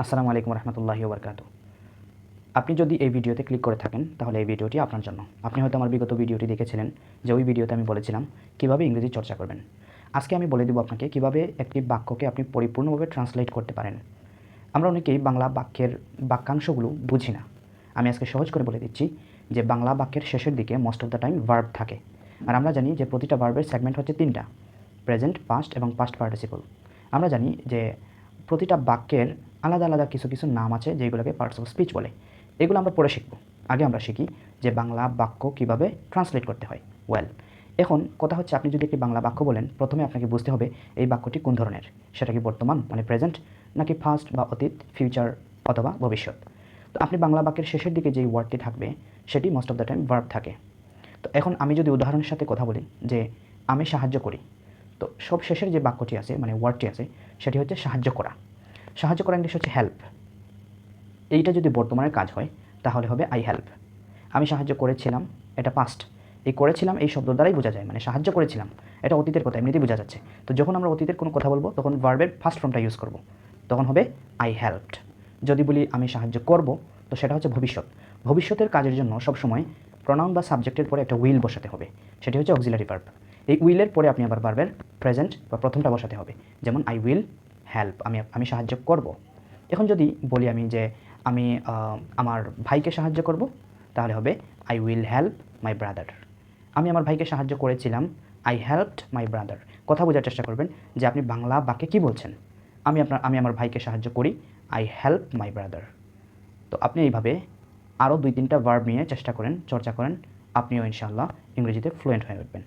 আসসালামু আলাইকুম রহমতুল্লাহি ওবরকাতু। আপনি যদি এই ভিডিওতে ক্লিক করে থাকেন তাহলে এই ভিডিওটি আপনার জন্য। আপনি হয়তো আমার বিগত ভিডিওটি দেখেছিলেন যে ওই ভিডিওতে আমি বলেছিলাম কীভাবে ইংরেজি চর্চা করবেন। আজকে আমি বলে দেব আপনাকে কীভাবে একটি বাক্যকে আপনি পরিপূর্ণভাবে ট্রান্সলেট করতে পারেন। আমরা অনেকেই বাংলা বাক্যের বাক্যাংশগুলো বুঝি না। আমি আজকে সহজ করে বলে দিচ্ছি যে বাংলা বাক্যের শেষের দিকে most of the time verb থাকে। আর আমরা জানি যে প্রতিটা ভার্বের সেগমেন্ট হচ্ছে তিনটা: প্রেজেন্ট, পাস্ট এবং পাস্ট পার্টিসিপল। আমরা জানি যে প্রতিটা বাক্যের আলাদা আলাদা কিছু কিছু নাম আছে যেগুলোকে পার্টস অফ স্পিচ বলে। এগুলো আমরা পরে শিখব। আগে আমরা শিখি যে বাংলা বাক্য কীভাবে ট্রান্সলেট করতে হয়। এখন কথা হচ্ছে, আপনি যদি একটি বাংলা বাক্য বলেন, প্রথমে আপনাকে বুঝতে হবে এই বাক্যটি কোন ধরনের। সেটা কি বর্তমান মানে প্রেজেন্ট, নাকি পাস্ট বা অতীত, ফিউচার অথবা ভবিষ্যৎ। তো আপনি বাংলা বাক্যের শেষের দিকে যেই ওয়ার্ডটি থাকবে সেটি most of the time verb থাকে। তো এখন আমি যদি উদাহরণের সাথে কথা বলি যে আমি সাহায্য করি, তো সব শেষের যে বাক্যটি আছে মানে ওয়ার্ডটি আছে সেটি হচ্ছে সাহায্য করা। সাহায্য করা ইংলিশ হচ্ছে হেল্প। এইটা যদি বর্তমানের কাজ হয় তাহলে হবে আই হেল্প। আমি সাহায্য করেছিলাম, এটা পাস্ট। এই করেছিলাম এই শব্দ দ্বারাই বোঝা যায়, মানে সাহায্য করেছিলাম এটা অতীতের কথা, এমনিতেই বোঝা যাচ্ছে। তো যখন আমরা অতীতের কোনো কথা বলবো তখন ভার্বের ফার্স্ট ফর্মটা ইউজ করব, তখন হবে আই হেল্পড। যদি বলি আমি সাহায্য করব, তো সেটা হচ্ছে ভবিষ্যৎ। ভবিষ্যতের কাজের জন্য সবসময় প্রনাউন বা সাবজেক্টের পরে একটা উইল বসাতে হবে, সেটি হচ্ছে অক্সিলারি ভার্ব। এই উইলের পরে আপনি আবার ভার্বের প্রেজেন্ট বা প্রথমটা বসাতে হবে। যেমন আই উইল হেল্প, আমি সাহায্য করব। এখন যদি বলি আমি যে আমি আমার ভাইকে সাহায্য করব, তাহলে হবে I will help my brother. আমি আমার ভাইকে সাহায্য করেছিলাম, আই হেল্পড মাই ব্রাদার। কথা বোঝার চেষ্টা করবেন যে আপনি বাংলা বাক্যে কী বলছেন। আমি আমার ভাইকে সাহায্য করি, আই হেল্প মাই ব্রাদার। তো আপনি এইভাবে আরও 2-3টা ভার্ব নিয়ে চেষ্টা করেন, চর্চা করেন, আপনিও ইনশাআল্লাহ ইংরেজিতে ফ্লুয়েন্ট হয়ে উঠবেন।